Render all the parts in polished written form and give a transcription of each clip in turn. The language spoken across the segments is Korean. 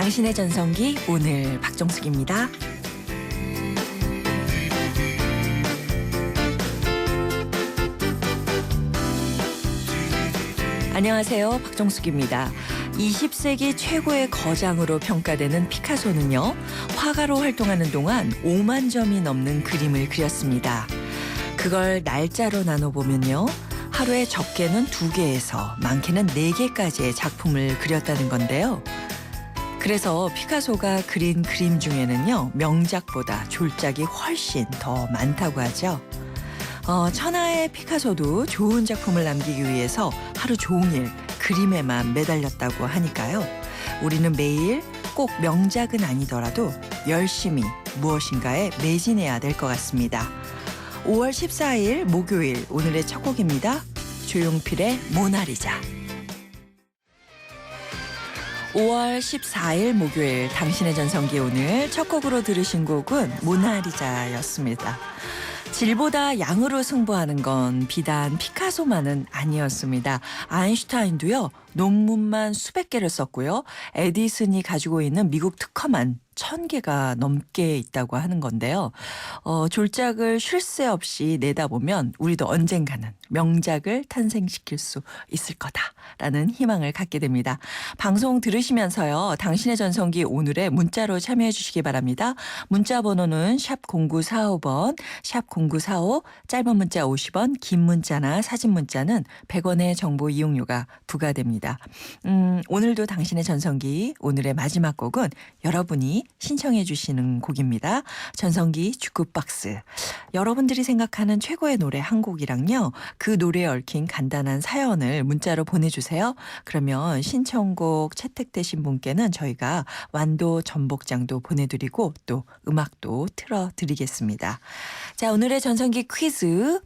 당신의 전성기 오늘 박정숙입니다. 안녕하세요. 박정숙입니다. 20세기 최고의 거장으로 평가되는 피카소는요, 화가로 활동하는 동안 5만 점이 넘는 그림을 그렸습니다. 그걸 날짜로 나눠보면요, 하루에 적게는 2개에서 많게는 4개까지의 작품을 그렸다는 건데요. 그래서 피카소가 그린 그림 중에는요, 명작보다 졸작이 훨씬 더 많다고 하죠. 천하의 피카소도 좋은 작품을 남기기 위해서 하루 종일 그림에만 매달렸다고 하니까요. 우리는 매일 꼭 명작은 아니더라도 열심히 무엇인가에 매진해야 될 것 같습니다. 5월 14일 목요일, 오늘의 첫 곡입니다. 조용필의 모나리자. 5월 14일 목요일, 당신의 전성기 오늘 첫 곡으로 들으신 곡은 모나리자였습니다. 질보다 양으로 승부하는 건 비단 피카소만은 아니었습니다. 아인슈타인도요, 논문만 수백 개를 썼고요. 에디슨이 가지고 있는 미국 특허만 1000개가 넘게 있다고 하는 건데요. 졸작을 쉴 새 없이 내다보면 우리도 언젠가는 명작을 탄생시킬 수 있을 거다라는 희망을 갖게 됩니다. 방송 들으시면서요, 당신의 전성기 오늘의 문자로 참여해 주시기 바랍니다. 문자 번호는 샵 0945번, 샵 0945, 짧은 문자 50원, 긴 문자나 사진 문자는 100원의 정보 이용료가 부과됩니다. 오늘도 당신의 전성기 오늘의 마지막 곡은 여러분이 신청해 주시는 곡입니다. 전성기 주크박스. 여러분들이 생각하는 최고의 노래 한 곡이랑요, 그 노래에 얽힌 간단한 사연을 문자로 보내주세요. 그러면 신청곡 채택되신 분께는 저희가 완도 전복장도 보내드리고 또 음악도 틀어드리겠습니다. 자, 오늘의 전성기 퀴즈.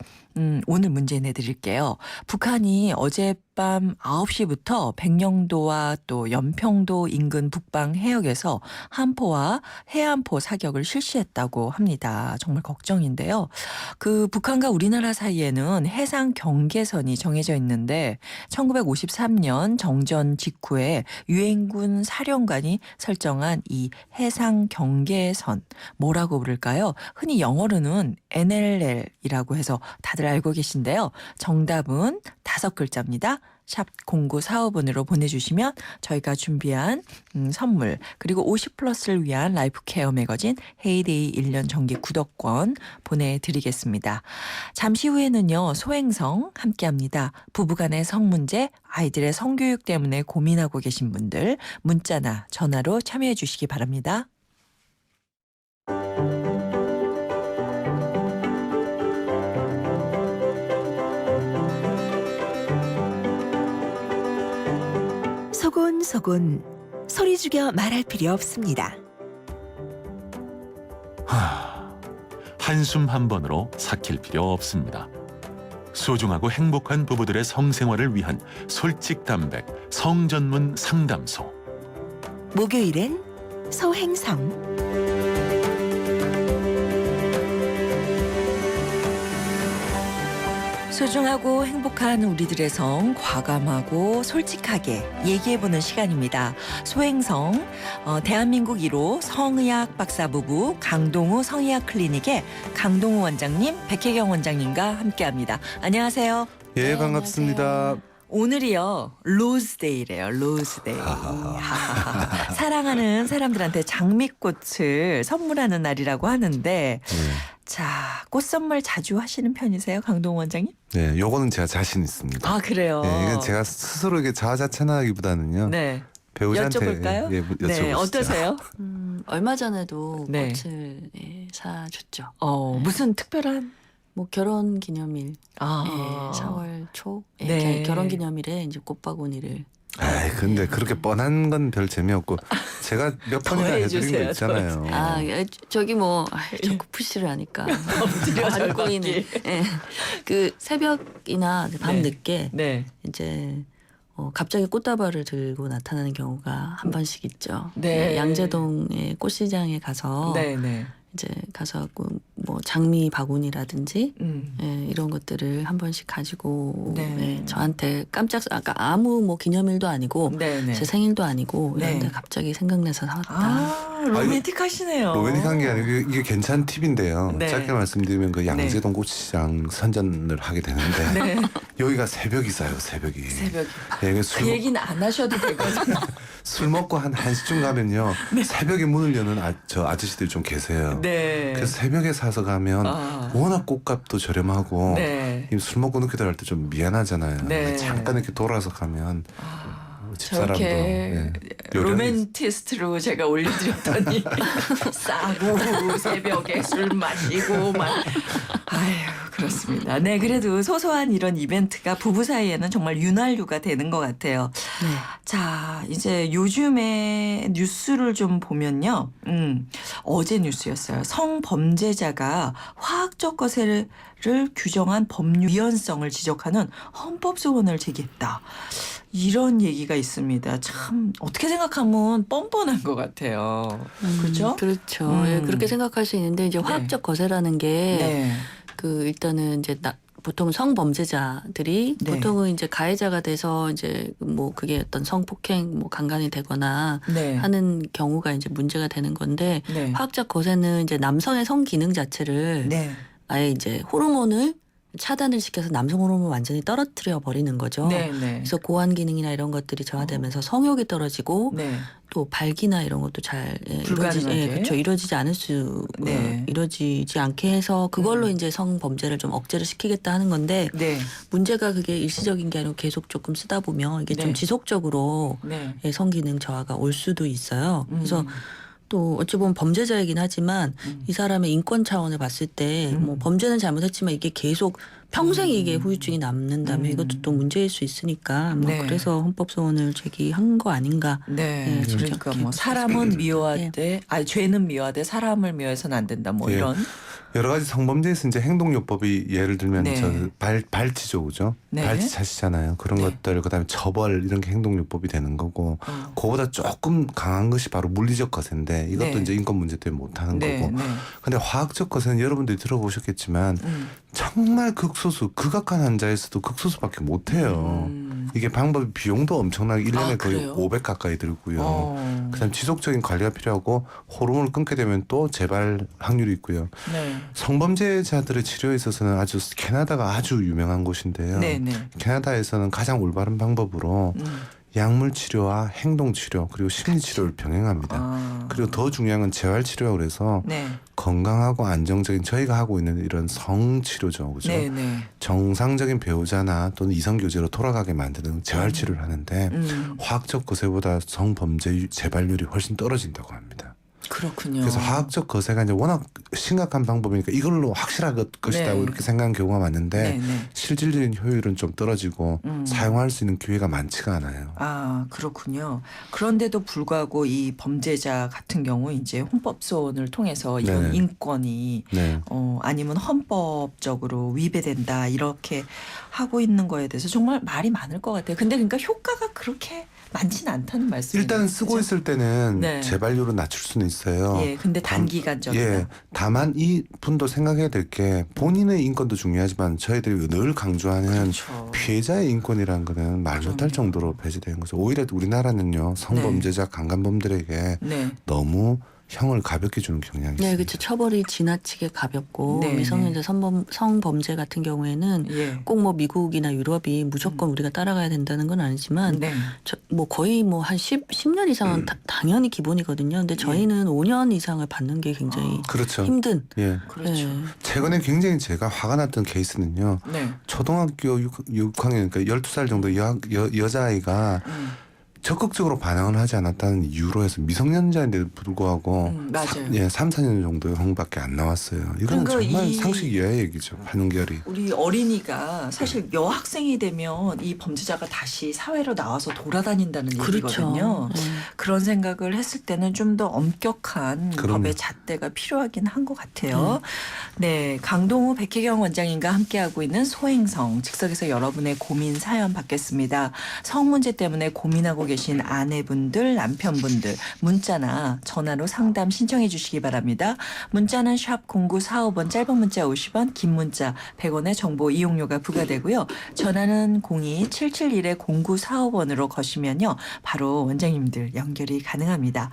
오늘 문제 내드릴게요. 북한이 어젯밤 9시부터 백령도와 또 연평도 인근 북방 해역에서 함포와 해안포 사격을 실시했다고 합니다. 정말 걱정인데요. 그 북한과 우리나라 사이에는 해상 경계선이 정해져 있는데 1953년 정전 직후에 유엔군 사령관이 설정한 이 해상 경계선, 뭐라고 부를까요? 흔히 영어로는 NLL이라고 해서 다들 알고 계신데요. 정답은 5글자입니다. 샵 0945번으로 보내주시면 저희가 준비한 선물, 그리고 50플러스를 위한 라이프 케어 매거진 헤이데이 1년 정기 구독권 보내드리겠습니다. 잠시 후에는요, 소행성 함께합니다. 부부간의 성문제, 아이들의 성교육 때문에 고민하고 계신 분들 문자나 전화로 참여해 주시기 바랍니다. 소곤소곤 소리 죽여 말할 필요 없습니다. 한숨 한 번으로 삭힐 필요 없습니다. 소중하고 행복한 부부들의 성생활을 위한 솔직담백 성전문 상담소. 목요일엔 소행성. 소중하고 행복한 우리들의 성, 과감하고 솔직하게 얘기해보는 시간입니다. 소행성, 대한민국 1호 성의학 박사 부부 강동우 성의학 클리닉의 강동우 원장님, 백혜경 원장님과 함께합니다. 안녕하세요. 예, 반갑습니다. 오늘이요, 로즈데이래요. 로즈데이. 사랑하는 사람들한테 장미꽃을 선물하는 날이라고 하는데, 자, 꽃 선물 자주 하시는 편이세요, 강동원 원장님? 네, 요거는 제가 자신 있습니다. 아, 그래요? 네, 이건 제가 스스로 이게 자아자찬하기보다는요. 네. 배우자한테 여쭤볼까요? 예, 여쭤보시죠. 네, 어떠세요? 얼마 전에도 네. 꽃을 사줬죠. 무슨 특별한? 뭐 결혼 기념일, 아, 4월 초 네. 결혼 기념일에 이제 꽃바구니를. 아이, 근데 그렇게 뻔한 건 별 재미없고 제가 몇 번이나 해드린 거 있잖아요. 저기 뭐 자꾸 푸시를 하니까 안고 있는. 그 새벽이나 밤 네. 늦게 네. 이제 갑자기 꽃다발을 들고 나타나는 경우가 한 번씩 있죠. 네. 양재동의 꽃시장에 가서 네, 네. 이제 가서 뭐 장미 바구니라든지 음. 예, 이런 것들을 한 번씩 가지고 네. 예, 저한테 아까 아무 뭐 기념일도 아니고 네네. 제 생일도 아니고 네. 이런데 갑자기 생각나서 사왔다. 아, 로맨틱하시네요. 로맨틱한 게 아니고 이게 괜찮은 팁인데요. 네. 짧게 말씀드리면 그 양재동 고추시장 선전을 하게 되는데 네. 여기가 새벽이 싸요. 새벽이. 새벽. 예, 이게 그 얘기는 안 하셔도 되거든요. 술 먹고 한 1시쯤 가면요. 새벽에 문을 여는 저 아저씨들이 좀 계세요. 네. 그래서 새벽에 사서 가면 아. 워낙 꽃값도 저렴하고 네. 이술 먹고 늦게 들어갈 때 좀 미안하잖아요. 네. 잠깐 이렇게 돌아서 가면 집사람도 저렇게 예, 요령이 로맨티스트로 제가 올려드렸더니 싸고 새벽에 술 마시고 막 아유 그렇습니다. 네 그래도 소소한 이런 이벤트가 부부 사이에는 정말 윤활유가 되는 것 같아요. 네. 자 이제 요즘에 뉴스를 좀 보면요. 어제 뉴스였어요. 성범죄자가 화학적 거세를 규정한 법률 위헌성을 지적하는 헌법 소원을 제기했다. 이런 얘기가 있습니다. 참 어떻게 생각하면 뻔뻔한 것 같아요. 그렇죠? 그렇죠. 예, 그렇게 생각할 수 있는데 이제 화학적 거세라는 게 네. 그 일단은 이제 보통 성범죄자들이 네. 보통은 이제 가해자가 돼서 이제 뭐 그게 어떤 성폭행 뭐 강간이 되거나 네. 하는 경우가 이제 문제가 되는 건데 네. 화학적 거세는 이제 남성의 성 기능 자체를 네. 아예 이제 호르몬을 차단을 시켜서 남성 호르몬을 완전히 떨어뜨려 버리는 거죠. 네. 네. 그래서 고환 기능이나 이런 것들이 저하되면서 성욕이 떨어지고 네. 또 발기나 이런 것도 잘 불가능하게. 그렇죠. 이루어지지 않을 수 네. 이루어지지 않게 해서 그걸로 이제 성범죄를 좀 억제를 시키겠다 하는 건데 네. 문제가 그게 일시적인 게 아니고 계속 조금 쓰다 보면 이게 네. 좀 지속적으로 네. 성기능 저하가 올 수도 있어요. 그래서 또 어찌 보면 범죄자이긴 하지만 이 사람의 인권 차원을 봤을 때 뭐 범죄는 잘못했지만 이게 계속 평생 이게 후유증이 남는다면 이것도 또 문제일 수 있으니까 뭐 네. 그래서 헌법 소원을 제기한 거 아닌가. 네. 네, 그러니까 그렇게 뭐 사람은 미워하되 네. 아니 죄는 미워하되 사람을 미워해서는 안 된다. 뭐 예. 이런. 여러 가지 성범죄에서 이제 행동요법이 예를 들면 네. 저 발치죠, 그죠? 네. 발치 차시잖아요. 그런 네. 것들 그다음에 처벌 이런 게 행동요법이 되는 거고 그거보다 조금 강한 것이 바로 물리적 거세인데 이것도 네. 이제 인권 문제 때문에 못하는 네. 거고. 네. 근데 화학적 거세는 여러분들이 들어보셨겠지만 정말 극소수 극악한 환자에서도 극소수밖에 못해요. 이게 방법이 비용도 엄청나게 1년에 아, 거의 그래요? 500 가까이 들고요. 어. 그다음 지속적인 관리가 필요하고 호르몬을 끊게 되면 또 재발 확률이 있고요. 네. 성범죄자들의 치료에 있어서는 아주 캐나다가 아주 유명한 곳인데요. 네. 네. 캐나다에서는 가장 올바른 방법으로 약물 치료와 행동 치료 그리고 심리 치료를 병행합니다. 아. 그리고 더 중요한 건 재활 치료라고 그래서 네. 건강하고 안정적인 저희가 하고 있는 이런 성 치료죠, 그죠? 네. 네. 정상적인 배우자나 또는 이성 교제로 돌아가게 만드는 재활 치료를 하는데 화학적 거세보다 성범죄 재발률이 훨씬 떨어진다고 합니다. 그렇군요. 그래서 화학적 거세가 이제 워낙 심각한 방법이니까 이걸로 확실할 것이다 네. 이렇게 생각하는 경우가 많은데 네. 네. 실질적인 효율은 좀 떨어지고 사용할 수 있는 기회가 많지가 않아요. 아, 그렇군요. 그런데도 불구하고 이 범죄자 같은 경우 이제 헌법소원을 통해서 이런 네네. 인권이 네. 아니면 헌법적으로 위배된다 이렇게 하고 있는 거에 대해서 정말 말이 많을 것 같아요. 근데 그러니까 효과가 그렇게 많지는 않다는 말씀이에요. 일단 쓰고 그죠? 있을 때는 네. 재발률은 낮출 수는 있어요. 예, 근데 단기간적이다. 예, 다만 이 분도 생각해야 될 게 본인의 인권도 중요하지만 저희들이 늘 강조하는 그렇죠. 피해자의 인권이라는 거는 말 못할 정도로 배제되는 거죠. 오히려 우리나라는요 성범죄자 강간범들에게 네. 너무 형을 가볍게 주는 경향이 네, 있습니다. 그렇죠. 처벌이 지나치게 가볍고 네, 미성년자 성범죄 같은 경우에는 예. 꼭 뭐 미국이나 유럽이 무조건 우리가 따라가야 된다는 건 아니지만 네. 뭐 거의 뭐 한 10년 이상은 당연히 기본이거든요. 근데 저희는 5년 이상을 받는 게 굉장히 그렇죠. 힘든. 예. 그렇죠. 네. 최근에 굉장히 제가 화가 났던 케이스는요. 네. 초등학교 6학년 그러니까 12살 정도 여자아이가 적극적으로 반항을 하지 않았다는 이유로 해서 미성년자인데도 불구하고 맞아요. 예, 3, 4년 정도의 형밖에 안 나왔어요. 이건 그러니까 정말 이- 상식 이하의 얘기죠. 판결이. 우리 어린이가 사실 여학생이 되면 이 범죄자가 다시 사회로 나와서 돌아다닌다는 그렇죠. 얘기거든요. 네. 그런 생각을 했을 때는 좀 더 엄격한 그럼요. 법의 잣대가 필요하긴 한 것 같아요. 네, 강동우 백혜경 원장님과 함께하고 있는 소행성 즉석에서 여러분의 고민 사연 받겠습니다. 성 문제 때문에 고민하고 계신 아내분들, 남편분들 문자나 전화로 상담 신청해 주시기 바랍니다. 문자는 샵 0945번, 짧은 문자 50원, 긴 문자 100원의 정보 이용료가 부과되고요. 전화는 02-771-0945번으로 거시면요. 바로 원장님들 연결이 가능합니다.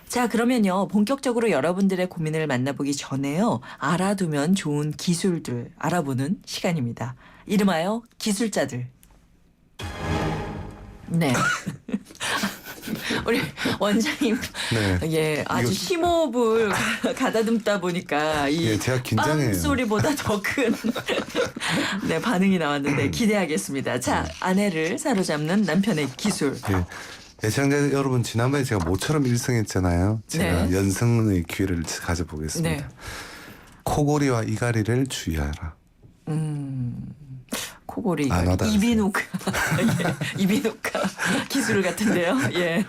자, 그러면요. 본격적으로 여러분들의 고민을 만나보기 전에요. 알아두면 좋은 기술들 알아보는 시간입니다. 이름하여 기술자들. 네. 우리 원장님, 네. 예, 아주 심호흡을 가다듬다 보니까 이 예, 제가 긴장해요. 빵 소리보다 더 큰 네, 반응이 나왔는데 기대하겠습니다. 자, 아내를 사로잡는 남편의 기술. 예. 애청자 여러분, 지난번에 제가 모처럼 일성했잖아요. 제가 네. 연승의 기회를 가져보겠습니다. 네. 코골이와 이갈이를 주의하라. 코골이, 안 와닿으세요. 이비인후과, 예, 이비인후과 기술 같은데요. 예.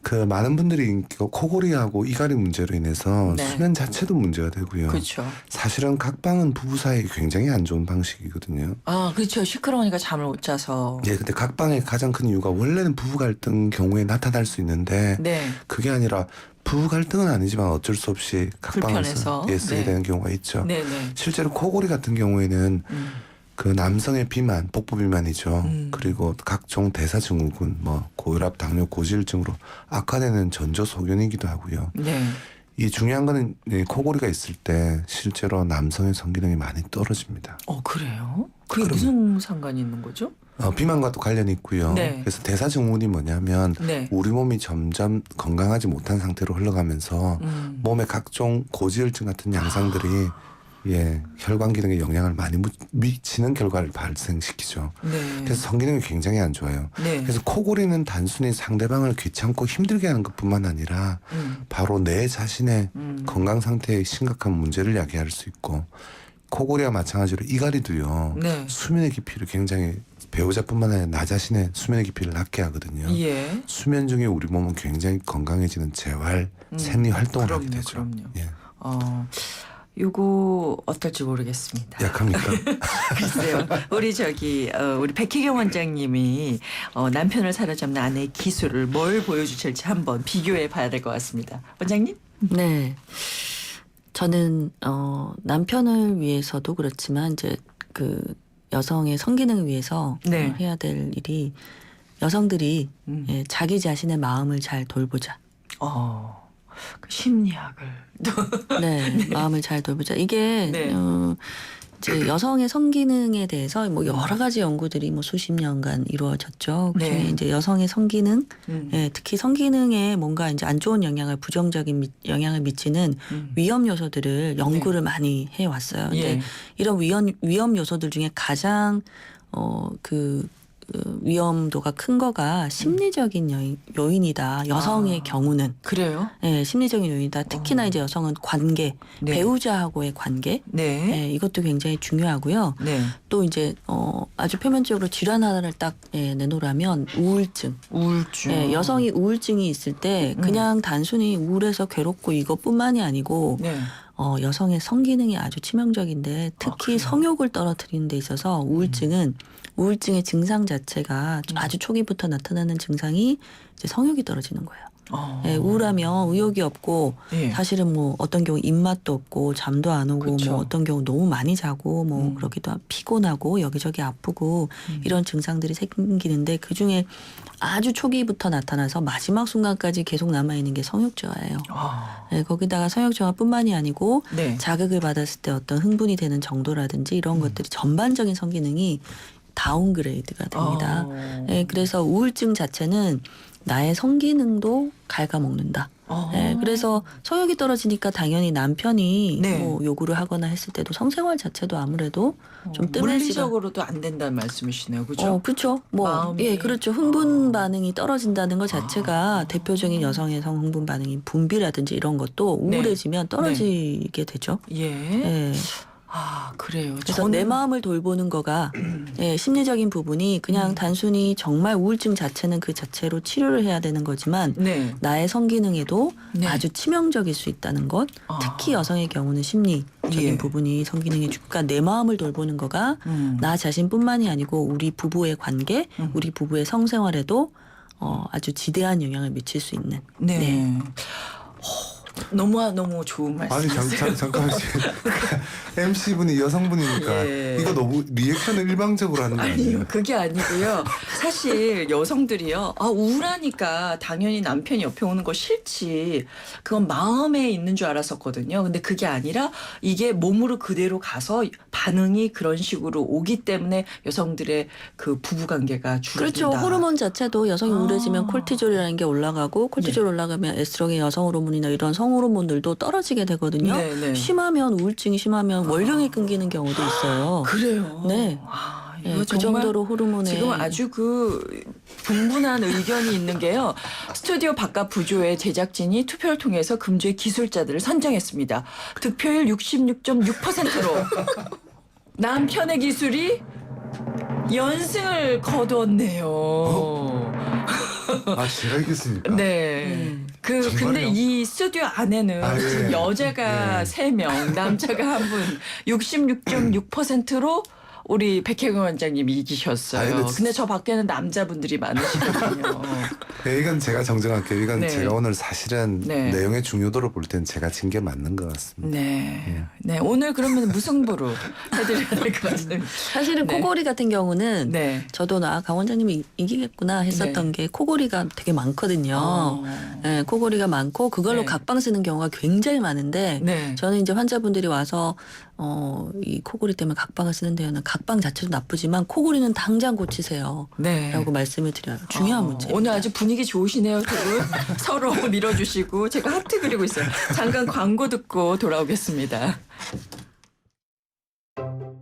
그 많은 분들이 코골이하고 이갈이 문제로 인해서 네. 수면 자체도 문제가 되고요. 그렇죠. 사실은 각방은 부부 사이에 굉장히 안 좋은 방식이거든요. 아, 그렇죠. 시끄러우니까 잠을 못 자서. 예, 근데 각방의 가장 큰 이유가 원래는 부부 갈등 경우에 나타날 수 있는데 네. 그게 아니라 부부 갈등은 아니지만 어쩔 수 없이 각방을 불편해서. 쓰게 네. 되는 경우가 있죠. 네네. 실제로 코골이 같은 경우에는 그 남성의 비만, 복부 비만이죠. 그리고 각종 대사증후군, 뭐 고혈압, 당뇨, 고지혈증으로 악화되는 전조 소견이기도 하고요. 네. 이 중요한 거는 이 코골이가 있을 때 실제로 남성의 성기능이 많이 떨어집니다. 그래요? 그게 그럼요. 무슨 상관이 있는 거죠? 비만과도 관련이 있고요. 네. 그래서 대사증후군이 뭐냐면 네. 우리 몸이 점점 건강하지 못한 상태로 흘러가면서 몸의 각종 고지혈증 같은 양상들이 예, 혈관 기능에 영향을 많이 미치는 결과를 발생시키죠. 네. 그래서 성기능이 굉장히 안 좋아요. 네. 그래서 코골이는 단순히 상대방을 귀찮고 힘들게 하는 것뿐만 아니라 바로 내 자신의 건강 상태에 심각한 문제를 야기할 수 있고, 코골이와 마찬가지로 이갈이도요. 네. 수면의 깊이를 굉장히, 배우자뿐만 아니라 나 자신의 수면의 깊이를 낮게 하거든요. 예. 수면 중에 우리 몸은 굉장히 건강해지는 재활, 생리 활동을 하게 되죠. 그럼요. 예. 요거 어떨지 모르겠습니다. 약합니까? 글쎄요. 우리 백희경 원장님이 남편을 사로잡는 아내의 기술을 뭘 보여주실지 한번 비교해 봐야 될 것 같습니다. 원장님? 네. 저는 남편을 위해서도 그렇지만 이제 그 여성의 성기능을 위해서 네. 해야 될 일이, 여성들이 예, 자기 자신의 마음을 잘 돌보자. 그 심리학을 네, 마음을 잘 돌보자. 이게 네. 이제 여성의 성기능에 대해서 뭐 여러 가지 연구들이 뭐 수십 년간 이루어졌죠. 그중에 네. 이제 여성의 성기능, 예, 특히 성기능에 뭔가 이제 안 좋은 영향을, 부정적인 영향을 미치는 위험 요소들을 연구를 많이 해 왔어요. 예. 근데 이런 위험 요소들 중에 가장 위험도가 큰 거가 심리적인 요인이다. 여성의 경우는. 그래요? 예, 심리적인 요인이다. 특히나 이제 여성은 관계, 네. 배우자하고의 관계. 네. 예, 이것도 굉장히 중요하고요. 네. 또 이제 아주 표면적으로 질환 하나를 딱 내놓으라면 우울증. 우울증. 예, 여성이 우울증이 있을 때 그냥 단순히 우울해서 괴롭고 이것뿐만이 아니고 네. 여성의 성기능이 아주 치명적인데 특히 그래요? 성욕을 떨어뜨리는 데 있어서 우울증의 증상 자체가 아주 초기부터 나타나는 증상이 이제 성욕이 떨어지는 거예요. 예, 우울하면 의욕이 없고 예. 사실은 뭐 어떤 경우 입맛도 없고 잠도 안 오고 그렇죠. 뭐 어떤 경우 너무 많이 자고 뭐 그러기도 하고 피곤하고 여기저기 아프고 이런 증상들이 생기는데 그중에 아주 초기부터 나타나서 마지막 순간까지 계속 남아있는 게 성욕 저하예요. 예, 거기다가 성욕 저하뿐만이 아니고 네. 자극을 받았을 때 어떤 흥분이 되는 정도라든지 이런 것들이 전반적인 성기능이 다운그레이드가 됩니다. 예, 그래서 우울증 자체는 나의 성기능도 갉아먹는다. 예, 그래서 성욕이 떨어지니까 당연히 남편이 네. 뭐 요구를 하거나 했을 때도 성생활 자체도 아무래도 좀 뜸해지가. 물리적으로도 안 된다는 말씀이시네요. 그죠? 그렇죠. 뭐, 마음이. 예, 그렇죠. 흥분 반응이 떨어진다는 것 자체가 대표적인 여성의 성 흥분 반응인 분비라든지 이런 것도 네. 우울해지면 떨어지게 되죠. 예. 예. 그래요. 그래서 내 마음을 돌보는 거가 예, 심리적인 부분이 그냥 단순히 정말 우울증 자체는 그 자체로 치료를 해야 되는 거지만 네. 나의 성기능에도 네. 아주 치명적일 수 있다는 것. 특히 여성의 경우는 심리 예. 부분이 성기능의 그러니까 내 마음을 돌보는 거가 나 자신뿐만이 아니고 우리 부부의 관계, 우리 부부의 성생활에도 아주 지대한 영향을 미칠 수 있는. 네. 너무 좋은 아니 말씀이세요. 잠깐만 MC 분이 여성분이니까 예. 이거 너무 리액션을 일방적으로 하는 거 아니에요? 아니요, 그게 아니고요. 사실 여성들이요, 우울하니까 당연히 남편이 옆에 오는 거 싫지. 그건 마음에 있는 줄 알았었거든요. 근데 그게 아니라 이게 몸으로 그대로 가서 반응이 그런 식으로 오기 때문에 여성들의 그 부부관계가 줄어든다. 그렇죠. 호르몬 자체도 여성이 우울해지면 콜티졸이라는 게 올라가고 콜티졸 네. 올라가면 에스트로겐 여성 호르몬이나 이런 성 호르몬들도 떨어지게 되거든요. 네, 네. 심하면 우울증이 심하면 월경이 끊기는 경우도 있어요. 그래요. 네. 이거 그 정말 정도로 호르몬에 지금 아주 그 분분한 의견이 있는 게요. 스튜디오 바깥 부조의 제작진이 투표를 통해서 금주의 기술자들을 선정했습니다. 득표율 66.6%로 남편의 기술이 연승을 거두었네요. 아 제가 이겼습니까? 네. 근데 정말요? 이 스튜디오 안에는 아, 예. 지금 여자가 예. 3명, 남자가 1분, 66.6%로 우리 백혜경 원장님이 이기셨어요. 아니, 근데 저 밖에는 남자분들이 많으시거든요. 네, 이건 제가 정정할게요. 이건 네. 제가 오늘 사실은 네. 내용의 중요도를 볼 땐 제가 진 게 맞는 것 같습니다. 네. 네. 오늘 그러면 무승부로 해드려야 될 것 같습니다. 사실은 네. 코골이 같은 경우는 네. 저도 강 원장님이 이기겠구나 했었던 게 코골이가 되게 많거든요. 네, 코골이가 많고 그걸로 네. 각방 쓰는 경우가 굉장히 많은데 네. 저는 이제 환자분들이 와서 이 코골이 때문에 각방을 쓰는 데는 각방 자체도 나쁘지만 코골이는 당장 고치세요. 네. 라고 말씀을 드려요. 중요한 문제. 오늘 아주 분위기 좋으시네요, 두 분. 서로 밀어주시고 제가 하트 그리고 있어요. 잠깐 광고 듣고 돌아오겠습니다.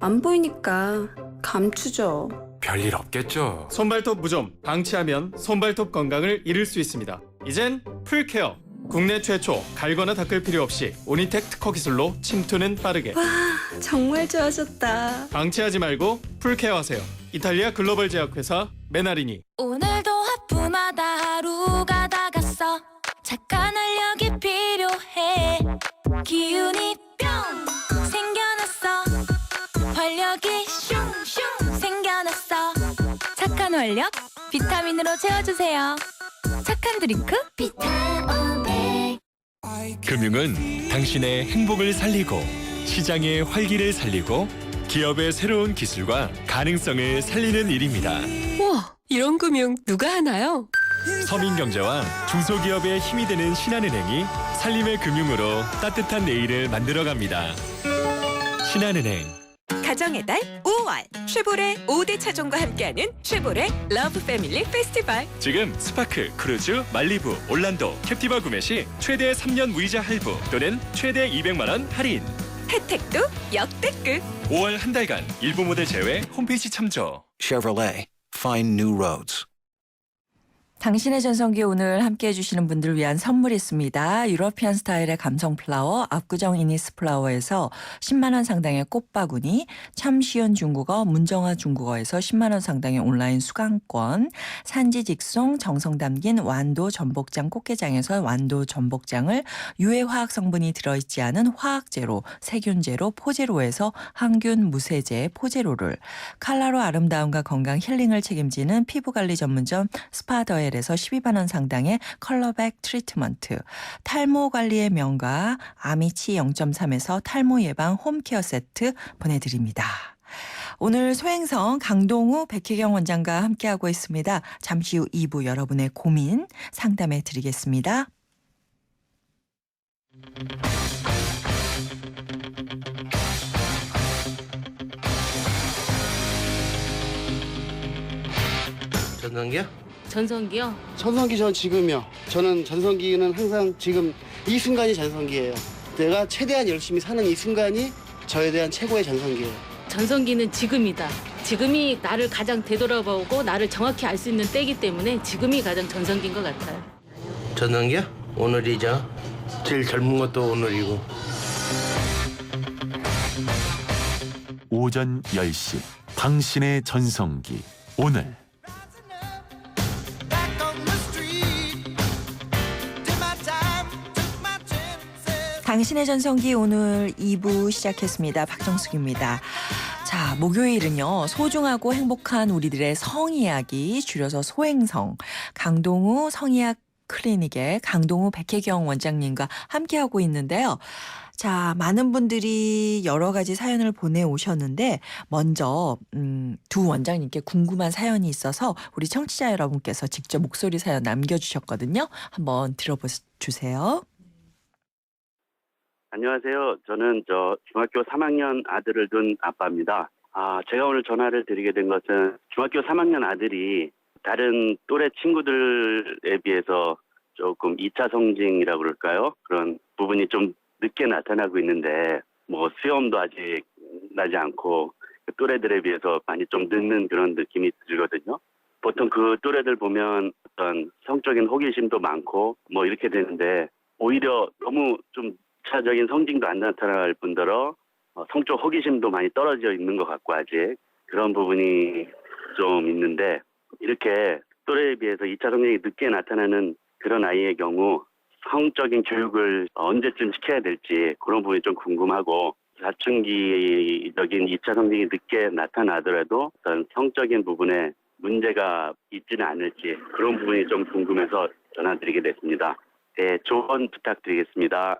안 보이니까 감추죠. 별일 없겠죠. 손발톱 무좀 방치하면 손발톱 건강을 잃을 수 있습니다. 이젠 풀케어. 국내 최초 갈거나 닦을 필요 없이 오니텍 특허 기술로 침투는 빠르게. 정말 좋아졌다. 방치하지 말고 풀케어하세요. 이탈리아 글로벌 제약회사 메나리니. 오늘도 하품하다 하루가 다 갔어. 착한 활력이 필요해. 기운이 뿅 생겨났어. 활력이 슝슝 생겨났어. 착한 활력 비타민으로 채워주세요. 착한 드링크 비타오백. 금융은 당신의 행복을 살리고 시장의 활기를 살리고 기업의 새로운 기술과 가능성을 살리는 일입니다. 와, 이런 금융 누가 하나요? 서민경제와 중소기업의 힘이 되는 신한은행이 살림의 금융으로 따뜻한 내일을 만들어갑니다. 신한은행. 가정의 달 5월 쉐보레 5대 차종과 함께하는 쉐보레 러브 패밀리 페스티벌. 지금 스파크, 크루즈, 말리부, 올란도, 캡티바 구매 시 최대 3년 무이자 할부 또는 최대 200만 원 할인. 혜택도 역대급. 5월 한 달간 일부 모델 제외 홈페이지 참조. Chevrolet. Find new roads. 당신의 전성기 오늘 함께해 주시는 분들을 위한 선물이 있습니다. 유러피안 스타일의 감성 플라워 압구정 이니스 플라워에서 10만 원 상당의 꽃바구니, 참 쉬운 중국어 문정아 중국어에서 10만 원 상당의 온라인 수강권, 산지 직송 정성 담긴 완도 전복장 꽃게장에서 완도 전복장을 유해 화학 성분이 들어있지 않은 화학제로, 세균제로 포제로에서 항균 무세제 포제로를, 칼라로 아름다움과 건강 힐링을 책임지는 피부관리 전문점 스파더엘에서 12만 원 상당의 컬러백 트리트먼트, 탈모 관리의 명가 아미치 0.3에서 탈모 예방 홈케어 세트 보내드립니다. 오늘 소행성 강동우 백혜경 원장과 함께하고 있습니다. 잠시 후 2부 여러분의 고민 상담해 드리겠습니다. 전성기요? 전성기요? 전성기 전 지금이요. 저는 전성기는 항상 지금 이 순간이 전성기예요. 내가 최대한 열심히 사는 이 순간이 저에 대한 최고의 전성기예요. 전성기는 지금이다. 지금이 나를 가장 되돌아보고 나를 정확히 알 수 있는 때이기 때문에 지금이 가장 전성기인 것 같아요. 전성기요? 오늘이죠. 제일 젊은 것도 오늘이고. 오전 10시 당신의 전성기 오늘 당신의 전성기 오늘 2부 시작했습니다. 박정숙입니다. 자, 목요일은요. 소중하고 행복한 우리들의 성이야기, 줄여서 소행성, 강동우 성의학 클리닉의 강동우 백혜경 원장님과 함께하고 있는데요. 자, 많은 분들이 여러 가지 사연을 보내오셨는데 먼저 두 원장님께 궁금한 사연이 있어서 우리 청취자 여러분께서 직접 목소리 사연 남겨주셨거든요. 한번 들어보세요. 안녕하세요. 저는 중학교 3학년 아들을 둔 아빠입니다. 제가 오늘 전화를 드리게 된 것은 중학교 3학년 아들이 다른 또래 친구들에 비해서 조금 2차 성징이라고 그럴까요? 그런 부분이 좀 늦게 나타나고 있는데 수염도 아직 나지 않고 그 또래들에 비해서 많이 좀 늦는 그런 느낌이 들거든요. 보통 그 또래들 보면 어떤 성적인 호기심도 많고 이렇게 되는데 오히려 너무 좀 2차적인 성징도 안 나타날 뿐더러 성적 호기심도 많이 떨어져 있는 것 같고 아직 그런 부분이 좀 있는데 이렇게 또래에 비해서 2차 성징이 늦게 나타나는 그런 아이의 경우 성적인 교육을 언제쯤 시켜야 될지 그런 부분이 좀 궁금하고 사춘기적인 2차 성징이 늦게 나타나더라도 어떤 성적인 부분에 문제가 있지는 않을지 그런 부분이 좀 궁금해서 전화드리게 됐습니다. 네, 조언 부탁드리겠습니다.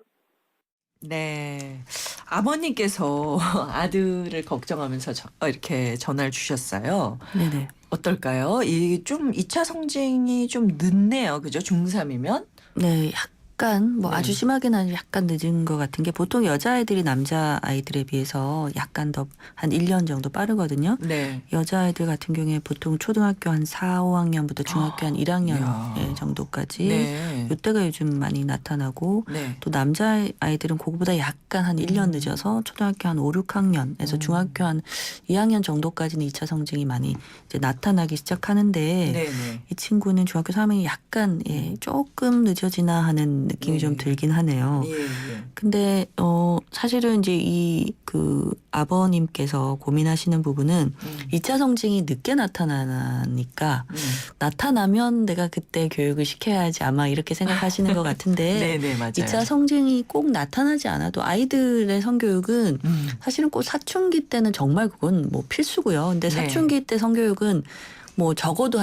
네. 아버님께서 아들을 걱정하면서 이렇게 전화를 주셨어요. 네네. 어떨까요? 이 좀 2차 성징이 좀 늦네요. 그죠? 중3이면? 네, 약간 아주 심하게는 아니고 약간 늦은 것 같은 게 보통 여자아이들이 남자아이들에 비해서 약간 더 한 1년 정도 빠르거든요. 네. 여자아이들 같은 경우에 보통 초등학교 한 4, 5학년부터 중학교 한 1학년 정도까지 네. 이때가 요즘 많이 나타나고 네. 또 남자아이들은 그거보다 약간 한 1년 늦어서 초등학교 한 5, 6학년에서 중학교 한 2학년 정도까지는 2차 성징이 많이 이제 나타나기 시작하는데 네. 이 친구는 중학교 3학년이 약간 조금 늦어지나 하는 느낌이 좀 들긴 하네요. 예. 근데 사실은 이제 그 아버님께서 고민하시는 부분은 2차 성징이 늦게 나타나니까 나타나면 내가 그때 교육을 시켜야지 아마 이렇게 생각하시는 것 같은데 네, 맞아요. 2차 성징이 꼭 나타나지 않아도 아이들의 성교육은 사실은 꼭 사춘기 때는 정말 그건 필수고요. 근데 사춘기 때 성교육은 적어도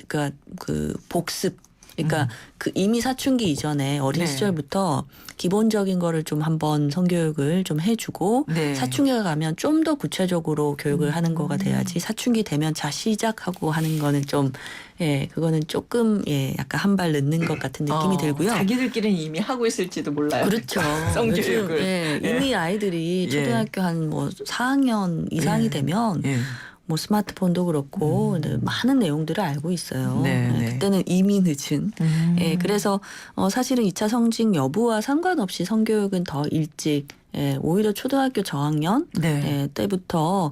그 복습 그러니까 그 이미 사춘기 이전에 어린 시절부터 기본적인 거를 좀 한번 성교육을 좀 해주고 사춘기가 가면 좀 더 구체적으로 교육을 하는 거가 돼야지 사춘기 되면 자 시작하고 하는 거는 좀 그거는 조금 약간 한 발 늦는 것 같은 느낌이 들고요. 자기들끼리는 이미 하고 있을지도 몰라요. 그렇죠. 성교육을. 이미 아이들이 초등학교 한 4학년 이상이 되면 스마트폰도 그렇고 많은 내용들을 알고 있어요. 그때는 이미 늦은. 그래서 사실은 2차 성징 여부와 상관없이 성교육은 더 일찍 오히려 초등학교 저학년 때부터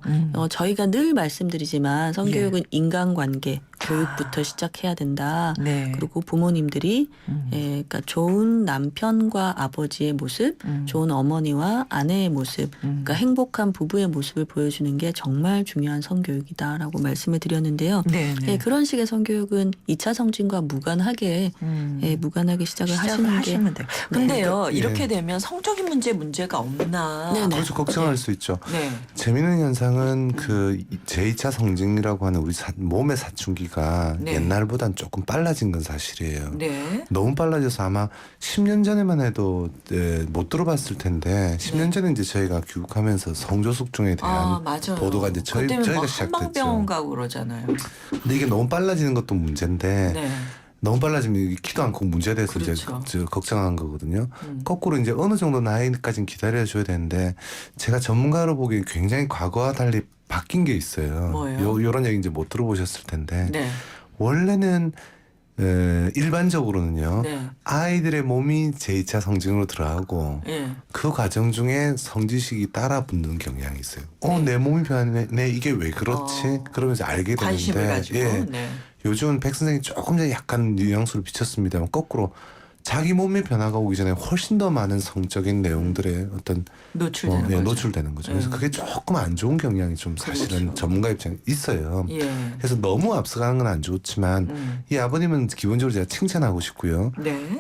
저희가 늘 말씀드리지만 성교육은 인간관계 교육부터 시작해야 된다. 그리고 부모님들이 그러니까 좋은 남편과 아버지의 모습, 좋은 어머니와 아내의 모습, 그러니까 행복한 부부의 모습을 보여주는 게 정말 중요한 성교육이다라고 말씀을 드렸는데요. 그런 식의 성교육은 2차 성징과 무관하게 시작을 하시는 게. 근데요, 이렇게 되면 성적인 문제가 없나? 그렇죠. 걱정할 수 있죠. 재미있는 현상은 그 제2차 성징이라고 하는 우리 몸의 사춘기가 옛날보단 조금 빨라진 건 사실이에요. 너무 빨라져서 아마 10년 전에만 해도 못 들어봤을 텐데 10년 전에 이제 저희가 교육하면서 성조숙중에 대한 보도가 이제 저희가 시작됐죠. 한방병원 가고 그러잖아요. 근데 이게 너무 빨라지는 것도 문제인데 너무 빨라지면 키도 않고 문제돼서 이제 걱정한 거거든요. 거꾸로 이제 어느 정도 나이까지는 기다려줘야 되는데 제가 전문가로 보기에 굉장히 과거와 달리 바뀐 게 있어요. 뭐예요? 요런 얘기 이제 못 들어보셨을 텐데 원래는 일반적으로는요. 아이들의 몸이 제2차 성징으로 들어가고 그 과정 중에 성지식이 따라 붙는 경향이 있어요. 내 몸이 변했네. 이게 왜 그렇지? 그러면서 알게 되는데 관심을 가지고. 요즘은 백 선생님이 조금 전에 약간 뉘앙스를 비쳤습니다만 거꾸로 자기 몸의 변화가 오기 전에 훨씬 더 많은 성적인 내용들의 어떤 노출되는 거죠. 그래서 그게 조금 안 좋은 경향이 좀 사실은 전문가 입장에 있어요. 그래서 너무 앞서가는 건 안 좋지만 이 아버님은 기본적으로 제가 칭찬하고 싶고요.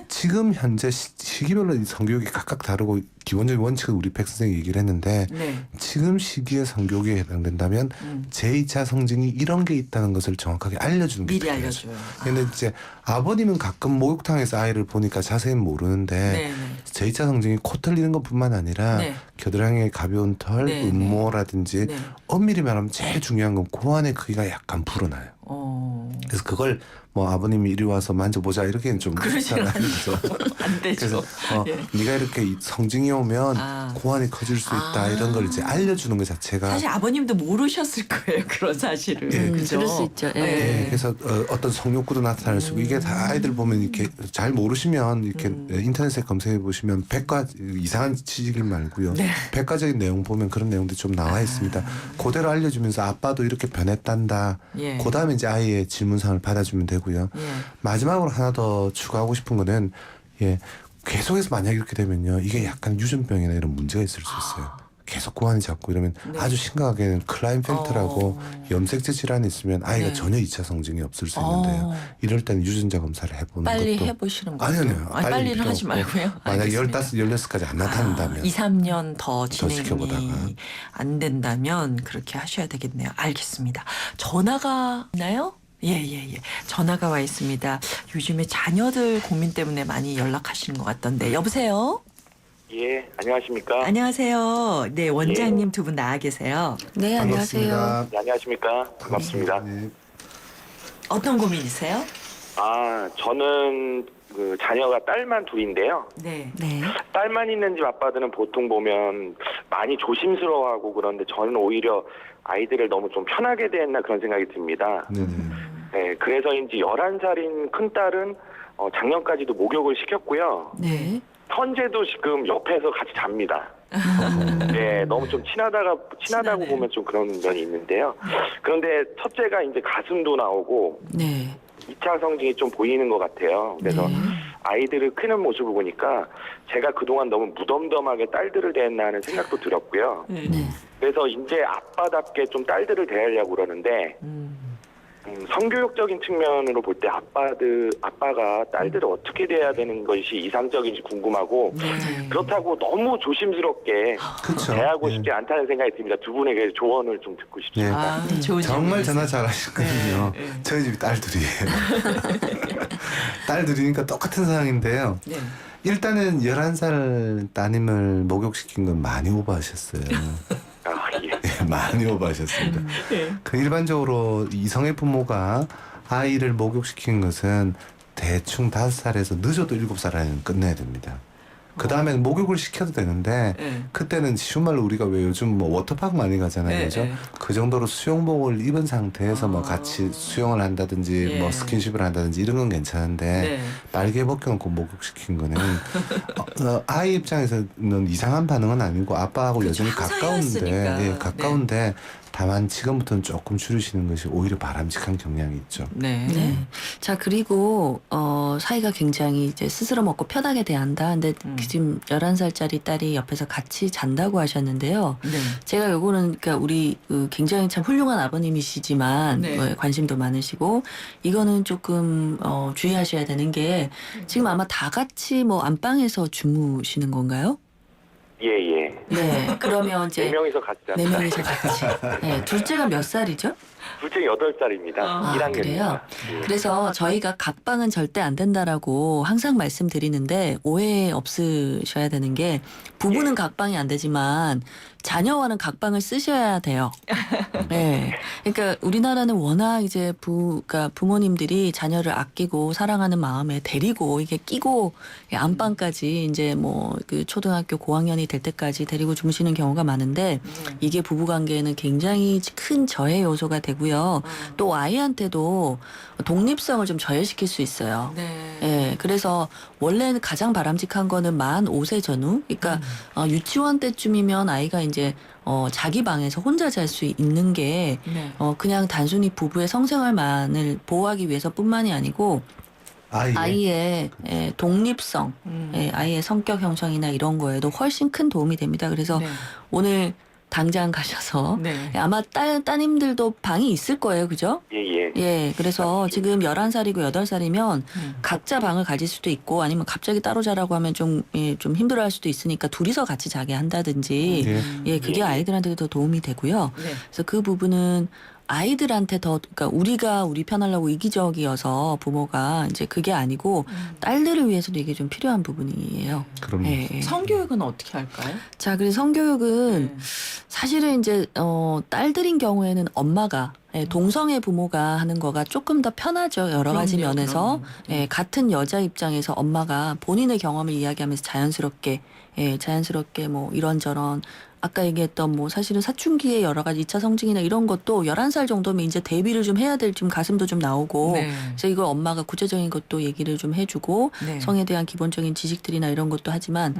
지금 현재 시기별로 이 성교육이 각각 다르고 기본적인 원칙은 우리 백 선생님이 얘기를 했는데 네. 지금 시기에 성교육에 해당된다면 제2차 성징이 이런 게 있다는 것을 정확하게 알려주는 게 미리 필요하죠. 알려줘요. 근데 이제 아버님은 가끔 목욕탕에서 아이를 보니까 자세히는 모르는데 네. 제2차 성징이 코 털리는 것뿐만 아니라 네. 겨드랑이의 가벼운 털, 네, 음모라든지 네. 엄밀히 말하면 제일 중요한 건 고환의 크기가 약간 불어나요. 그래서 그걸 뭐 아버님이 이리 와서 만져보자 이렇게는 좀 그러지는 그렇죠. 안 되죠. 그래서 예. 네가 이렇게 성징이 오면 고환이 커질 수 있다 이런 걸 이제 알려주는 것 자체가 사실 아버님도 모르셨을 거예요. 그런 사실을. 예. 그죠? 그럴 수 있죠. 예. 예, 그래서 어떤 성욕구도 나타날 수 있고 이게 다 아이들 보면 이렇게 잘 모르시면 이렇게 인터넷에 검색해 보시면 백과 이상한 지식인 말고요. 네. 백과적인 내용 보면 그런 내용들이 좀 나와 있습니다. 그대로 알려주면서 아빠도 이렇게 변했단다. 예. 그다음에 이제 아이의 질문상을 받아주면 되고요. 예. 마지막으로 하나 더 추가하고 싶은 거는 계속해서 만약 이렇게 되면요. 이게 약간 유전병이나 이런 문제가 있을 수 있어요. 계속 고환이 잡고 이러면 네. 아주 심각하게는 클라인펠트라고 염색체 질환이 있으면 아이가 네. 전혀 2차 성징이 없을 수 있는데요. 이럴 때는 유전자 검사를 해보는 빨리 것도 해보시는 거죠. 아니요. 빨리는 필요 하지 없고 말고요. 만약 알겠습니다. 15, 16까지 안 나타난다면 2, 3년 더 지켜보다가. 진행이 안 된다면 그렇게 하셔야 되겠네요. 알겠습니다. 전화가 있나요? 예. 전화가 와 있습니다. 요즘에 자녀들 고민 때문에 많이 연락하시는 것 같던데. 여보세요? 예, 안녕하십니까? 안녕하세요. 네, 원장님 두 분 나와 계세요. 네, 안녕하세요. 반갑습니다. 네, 안녕하십니까? 반갑습니다. 네. 어떤 고민이세요? 저는 그 자녀가 딸만 둘인데요. 네. 네. 딸만 있는 집 아빠들은 보통 보면 많이 조심스러워하고 그런데 저는 오히려 아이들을 너무 좀 편하게 대했나 그런 생각이 듭니다. 네네. 네, 그래서인지 11살인 큰딸은 작년까지도 목욕을 시켰고요. 네. 현재도 지금 옆에서 같이 잡니다. 네, 너무 좀 친하다고 친하네. 보면 좀 그런 면이 있는데요. 그런데 첫째가 이제 가슴도 나오고 네. 2차 성징이 좀 보이는 것 같아요. 그래서 네. 아이들을 크는 모습을 보니까 제가 그동안 너무 무덤덤하게 딸들을 대했나 하는 생각도 들었고요. 네. 그래서 이제 아빠답게 좀 딸들을 대하려고 그러는데 성교육적인 측면으로 볼 때 아빠가 딸들을 어떻게 대해야 되는 것이 이상적인지 궁금하고 그렇다고 너무 조심스럽게 그쵸. 대하고 예. 싶지 않다는 생각이 듭니다. 두 분에게 조언을 좀 듣고 싶습니다. 좋은 정말 질문이세요. 전화 잘하셨거든요. 네. 저희 집이 딸들이에요. 딸들이니까 똑같은 상황인데요. 네. 일단은 11살 따님을 목욕시킨 건 많이 오버하셨어요. 예. 많이 오버하셨습니다. 그 일반적으로 이성의 부모가 아이를 목욕시키는 것은 대충 5살에서 늦어도 7살 안에는 끝내야 됩니다. 그 다음에는 목욕을 시켜도 되는데 그때는 쉬운 말로 우리가 왜 요즘 뭐 워터파크 많이 가잖아요. 그죠? 그 정도로 수영복을 입은 상태에서 뭐 같이 수영을 한다든지 뭐 스킨십을 한다든지 이런 건 괜찮은데 빨개 벗겨놓고 목욕시킨 거는 아이 입장에서는 이상한 반응은 아니고 아빠하고 그렇죠. 여전히 항상 가까운데 해왔으니까. 가까운데 다만 지금부터는 조금 줄이시는 것이 오히려 바람직한 경향이 있죠. 네. 자, 그리고 사이가 굉장히 이제 스스로 먹고 편하게 대한다. 근데 지금 11살짜리 딸이 옆에서 같이 잔다고 하셨는데요. 네. 제가 요거는 그러니까 우리 굉장히 참 훌륭한 아버님이시지만 네. 관심도 많으시고 이거는 조금 주의하셔야 되는 게 지금 아마 다 같이 뭐 안방에서 주무시는 건가요? 예. 네. 그러면 이제 4명이서 같이 잡니다. 4명이서 같이. 네. 둘째가 몇 살이죠? 둘째 8살입니다. 1학년입니다. 그래요? 그래서 저희가 각방은 절대 안 된다라고 항상 말씀드리는데 오해 없으셔야 되는 게 부부는 각방이 안 되지만 자녀와는 각방을 쓰셔야 돼요. 네. 그러니까 우리나라는 워낙 이제 그러니까 부모님들이 자녀를 아끼고 사랑하는 마음에 데리고 이게 끼고 안방까지 이제 뭐 그 초등학교 고학년이 될 때까지 데리고 주무시는 경우가 많은데 이게 부부 관계에는 굉장히 큰 저해 요소가 되고요. 또 아이한테도 독립성을 좀 저해시킬 수 있어요. 예, 그래서 원래는 가장 바람직한 거는 만 5세 전후, 그러니까 유치원 때쯤이면 아이가 이제 자기 방에서 혼자 잘 수 있는 게 그냥 단순히 부부의 성생활만을 보호하기 위해서뿐만이 아니고 아이의 독립성, 아이의 성격 형성이나 이런 거에도 훨씬 큰 도움이 됩니다. 그래서 오늘 당장 가셔서 네. 아마 따님들도 방이 있을 거예요, 그죠? 예. 예, 그래서 지금 11살이고 8살이면 각자 방을 가질 수도 있고 아니면 갑자기 따로 자라고 하면 좀 힘들어할 수도 있으니까 둘이서 같이 자게 한다든지 예, 그게 아이들한테도 더 도움이 되고요. 네. 그래서 그 부분은 아이들한테 그러니까 우리가 우리 편하려고 이기적이어서 부모가 이제 그게 아니고 딸들을 위해서도 이게 좀 필요한 부분이에요. 그럼요. 예. 성교육은 어떻게 할까요? 자, 그래서 성교육은 사실은 이제 딸들인 경우에는 엄마가 동성애 부모가 하는 거가 조금 더 편하죠. 여러 가지 그럼요, 면에서. 그럼요. 예, 같은 여자 입장에서 엄마가 본인의 경험을 이야기하면서 자연스럽게 뭐 이런저런 아까 얘기했던 뭐 사실은 사춘기의 여러 가지 2차 성징이나 이런 것도 11살 정도면 이제 대비를 좀 해야 될 좀 가슴도 좀 나오고 네. 그래서 이걸 엄마가 구체적인 것도 얘기를 좀 해주고 네. 성에 대한 기본적인 지식들이나 이런 것도 하지만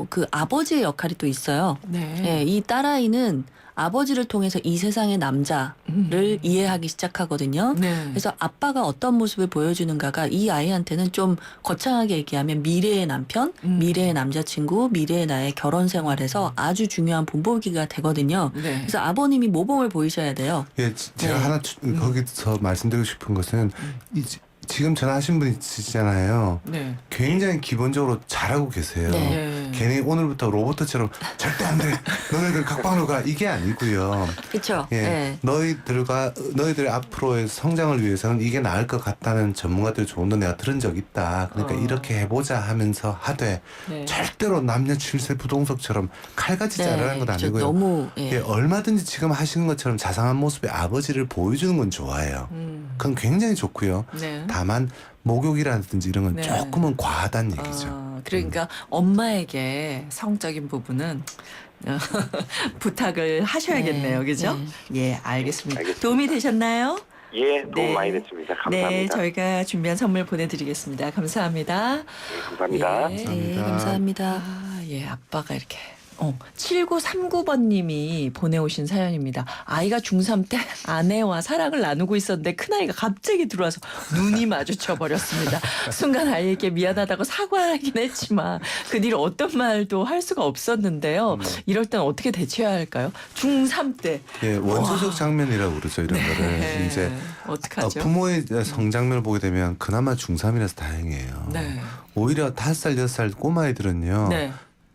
그 아버지의 역할이 또 있어요. 네. 예, 이 딸아이는 아버지를 통해서 이 세상의 남자를 이해하기 시작하거든요. 네. 그래서 아빠가 어떤 모습을 보여주는가가 이 아이한테는 좀 거창하게 얘기하면 미래의 남편, 미래의 남자친구, 미래의 나의 결혼 생활에서 아주 중요한 본보기가 되거든요. 네. 그래서 아버님이 모범을 보이셔야 돼요. 예, 제가 네. 하나 거기서 말씀드리고 싶은 것은 지금 전화하신 분이 있으시잖아요. 네. 굉장히 기본적으로 잘하고 계세요. 네. 괜히 오늘부터 로봇처럼 절대 안 돼. 너네들 각방으로 가. 이게 아니고요. 그렇죠. 예, 너희들 앞으로의 성장을 위해서는 이게 나을 것 같다는 전문가들 조언도 내가 들은 적 있다. 그러니까 이렇게 해보자 하면서 하되 네. 절대로 남녀 7세 부동석처럼 칼같이 자라는 건 그렇죠. 아니고요. 너무 예, 얼마든지 지금 하시는 것처럼 자상한 모습의 아버지를 보여주는 건 좋아요. 그건 굉장히 좋고요. 네. 다만 목욕이라든지 이런 건 네. 조금은 과하다는 얘기죠. 그러니까 엄마에게 성적인 부분은 부탁을 하셔야겠네요. 네. 그죠? 예, 알겠습니다. 알겠습니다. 도움이 되셨나요? 예, 도움 네. 많이 됐습니다. 감사합니다. 네, 저희가 준비한 선물 보내드리겠습니다. 감사합니다. 네, 감사합니다. 예. 네, 감사합니다. 예, 아빠가 이렇게. 7939번님이 보내오신 사연입니다. 아이가 중3 때 아내와 사랑을 나누고 있었는데 큰아이가 갑자기 들어와서 눈이 마주쳐 버렸습니다. 순간 아이에게 미안하다고 사과하긴 했지만 그 뒤로 어떤 말도 할 수가 없었는데요. 이럴 땐 어떻게 대처해야 할까요? 중3 때. 예, 원초적 장면이라고 그러죠. 이런 거를. 이제 어떡하죠? 부모의 성장면을 보게 되면 그나마 중3이라서 다행이에요. 네. 오히려 5살, 6살 꼬마아이들은요. 네.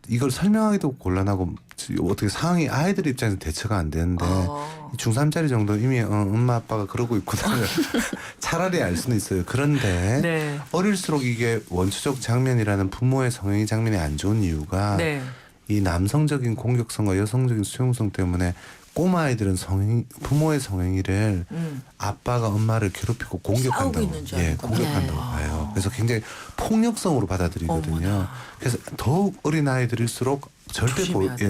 이걸 설명하기도 곤란하고 어떻게 상황이 아이들 입장에서 대처가 안 되는데 중3짜리 정도 이미 엄마 아빠가 그러고 있구나 차라리 알 수는 있어요. 그런데 네. 어릴수록 이게 원초적 장면이라는 부모의 성행위 장면이 안 좋은 이유가 네. 이 남성적인 공격성과 여성적인 수용성 때문에 꼬마아이들은 부모의 성행위를 아빠가 엄마를 괴롭히고 공격한다고, 있는 줄 예, 알고. 공격한다고 봐요. 그래서 굉장히 폭력성으로 받아들이거든요. 그래서 더욱 어린 아이들일수록 절대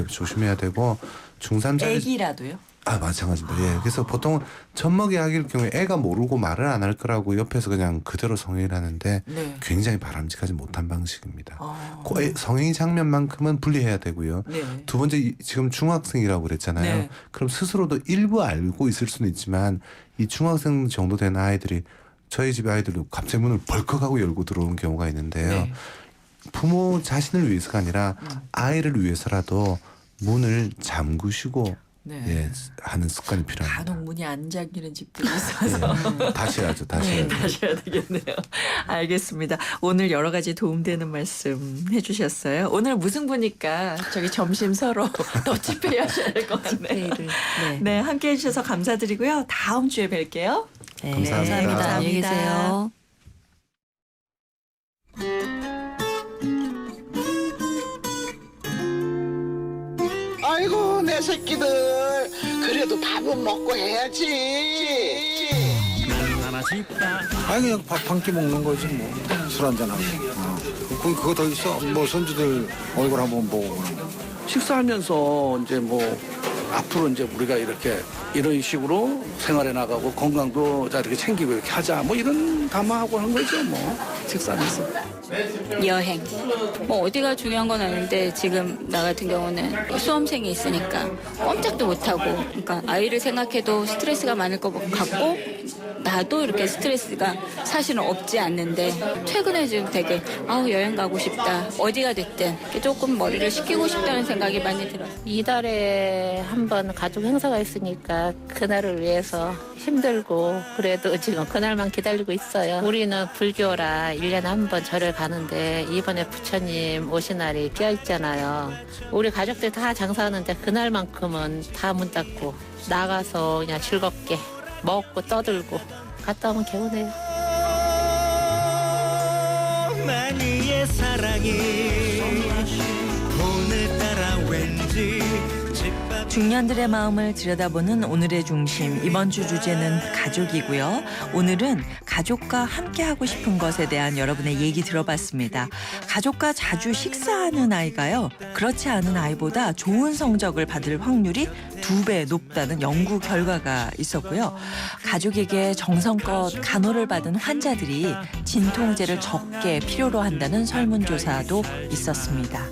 조심해야 되고 중3짜리 애기라도요? 마찬가지입니다. 예. 그래서 보통 젖먹이 아기일 경우에 애가 모르고 말을 안 할 거라고 옆에서 그냥 그대로 성행위를 하는데 네. 굉장히 바람직하지 못한 방식입니다. 성행위 장면만큼은 분리해야 되고요. 네. 두 번째 지금 중학생이라고 그랬잖아요. 네. 그럼 스스로도 일부 알고 있을 수는 있지만 이 중학생 정도 된 아이들이 저희 집 아이들도 갑자기 문을 벌컥하고 열고 들어오는 경우가 있는데요. 네. 부모 자신을 위해서가 아니라 아이를 위해서라도 문을 잠그시고 네. 예, 하는 습관이 필요합니다. 간혹 문이 안 잠기는 집들이 있어서 다시 해야죠. 다시 네, 해야죠. 다시 해야 되겠네요. 알겠습니다. 오늘 여러 가지 도움되는 말씀 해주셨어요. 오늘 무승부니까 저기 점심 서로 더치페이 하셔야 될 것 같네요. 네, 함께 해주셔서 감사드리고요. 다음 주에 뵐게요. 네, 감사합니다. 안녕히 계세요. 아이고 내 새끼들 그래도 밥은 먹고 해야지. 아니 그냥 밥 한 끼 먹는 거지 뭐 술 한잔하고 그거 더 있어 뭐 손주들 얼굴 한번 보고 식사하면서 이제 뭐 앞으로 이제 우리가 이렇게 이런 식으로 생활해 나가고 건강도 자 이렇게 챙기고 이렇게 하자 뭐 이런 담화하고 하는 거죠 뭐 식사하면서. 여행 뭐 어디가 중요한 건 아닌데 지금 나 같은 경우는 수험생이 있으니까 꼼짝도 못하고 그러니까 아이를 생각해도 스트레스가 많을 것 같고 나도 이렇게 스트레스가 사실은 없지 않는데 최근에 지금 되게 여행 가고 싶다. 어디가 됐든 이렇게 조금 머리를 식히고 싶다는 생각이 많이 들어요. 이달에 한 번 가족 행사가 있으니까 그날을 위해서 힘들고 그래도 지금 그날만 기다리고 있어요. 우리는 불교라 1년에 한 번 절을 가는데 이번에 부처님 오신 날이 껴있잖아요. 우리 가족들 다 장사하는데 그날만큼은 다 문 닫고 나가서 그냥 즐겁게 먹고 떠들고 갔다 오면 개운해요. 만이의 사랑이 오늘따라 왠지 중년들의 마음을 들여다보는 오늘의 중심, 이번 주 주제는 가족이고요. 오늘은 가족과 함께하고 싶은 것에 대한 여러분의 얘기 들어봤습니다. 가족과 자주 식사하는 아이가요, 그렇지 않은 아이보다 좋은 성적을 받을 확률이 2배 높다는 연구 결과가 있었고요. 가족에게 정성껏 간호를 받은 환자들이 진통제를 적게 필요로 한다는 설문조사도 있었습니다.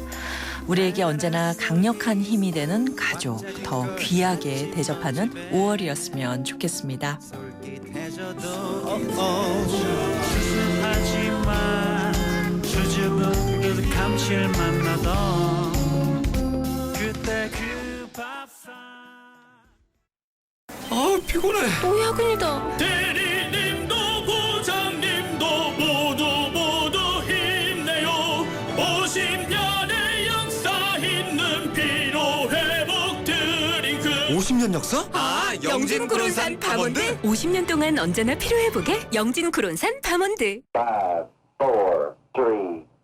우리에게 언제나 강력한 힘이 되는 가족, 더 귀하게 대접하는 5월이었으면 좋겠습니다. 하지만 주저앉은 감칠맛 나던 그때 그 밥상 피곤해. 또 야근이다. 대리님도 부장님도 모두 힘내요. 50년의 역사 있는 피로회복 드링크. 50년 역사? 영진 구론산 밤원드? 50년 동안 언제나 피로회복에 영진 구론산 밤원드. 5, 4, 3,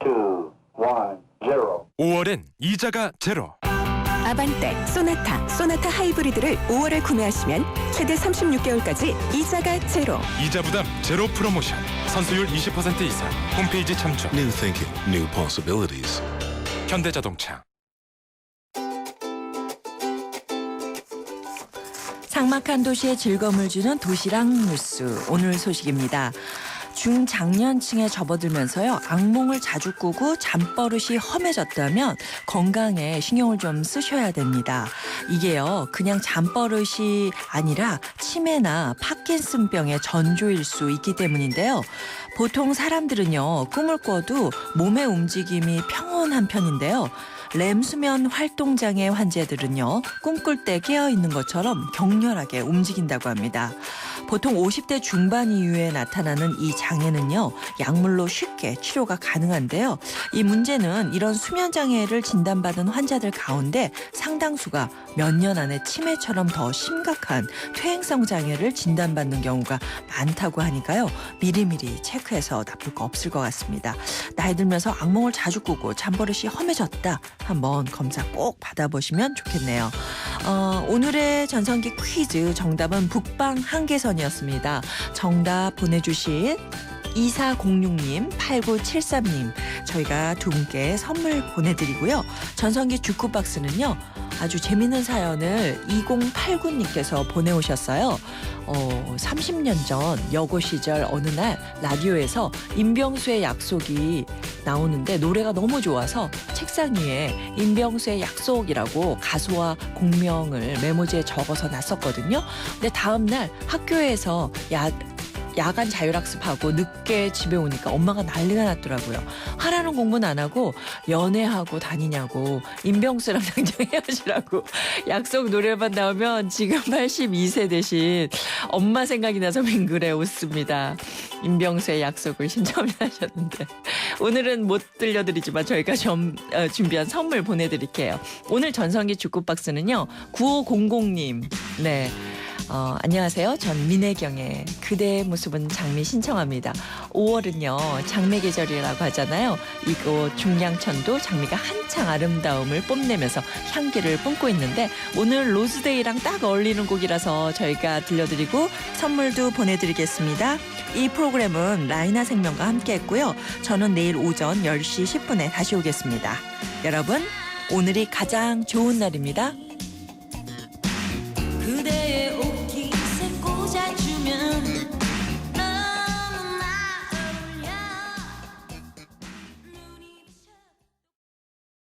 2, 1, 0. 5월엔 이자가 제로. 아반떼, 소나타 하이브리드를 5월에 구매하시면 최대 36개월까지 이자가 제로. 이자 부담 제로 프로모션. 선수율 20% 이상. 홈페이지 참조. New thinking, new possibilities. 현대자동차. 삭막한 도시에 즐거움을 주는 도시락 뉴스, 오늘 소식입니다. 중장년층에 접어들면서요, 악몽을 자주 꾸고 잠버릇이 험해졌다면 건강에 신경을 좀 쓰셔야 됩니다. 이게요, 그냥 잠버릇이 아니라 치매나 파킨슨병의 전조일 수 있기 때문인데요. 보통 사람들은요, 꿈을 꿔도 몸의 움직임이 평온한 편인데요. 렘수면 활동장애 환자들은요, 꿈꿀 때 깨어있는 것처럼 격렬하게 움직인다고 합니다. 보통 50대 중반 이후에 나타나는 이 장애는요, 약물로 쉽게 치료가 가능한데요. 이 문제는 이런 수면장애를 진단받은 환자들 가운데 상당수가 몇 년 안에 치매처럼 더 심각한 퇴행성 장애를 진단받는 경우가 많다고 하니까요. 미리미리 체크해서 나쁠 거 없을 것 같습니다. 나이 들면서 악몽을 자주 꾸고 잠버릇이 험해졌다. 한번 검사 꼭 받아보시면 좋겠네요. 오늘의 전성기 퀴즈 정답은 북방 한계선이었습니다. 정답 보내주신 2406님, 8973님 저희가 두 분께 선물 보내드리고요. 전성기 주쿠박스는요, 아주 재밌는 사연을 2089님께서 보내오셨어요. 30년 전 여고 시절 어느 날 라디오에서 임병수의 약속이 나오는데 노래가 너무 좋아서 책상 위에 임병수의 약속이라고 가수와 공명을 메모지에 적어서 놨었거든요. 근데 다음 날 학교에서 야간 자율학습하고 늦게 집에 오니까 엄마가 난리가 났더라고요. 하라는 공부는 안 하고 연애하고 다니냐고, 임병수랑 당장 헤어지라고 약속 노래만 나오면 지금 82세 대신 엄마 생각이 나서 맹글에 웃습니다. 임병수의 약속을 신청하셨는데 오늘은 못 들려드리지만 저희가 준비한 선물 보내드릴게요. 오늘 전성기 주쿠박스는요, 9500님. 네. 안녕하세요. 전 민혜경의 그대의 모습은 장미 신청합니다. 5월은요, 장미 계절이라고 하잖아요. 이곳 중량천도 장미가 한창 아름다움을 뽐내면서 향기를 뿜고 있는데 오늘 로즈데이랑 딱 어울리는 곡이라서 저희가 들려드리고 선물도 보내드리겠습니다. 이 프로그램은 라이나 생명과 함께했고요. 저는 내일 오전 10시 10분에 다시 오겠습니다. 여러분, 오늘이 가장 좋은 날입니다.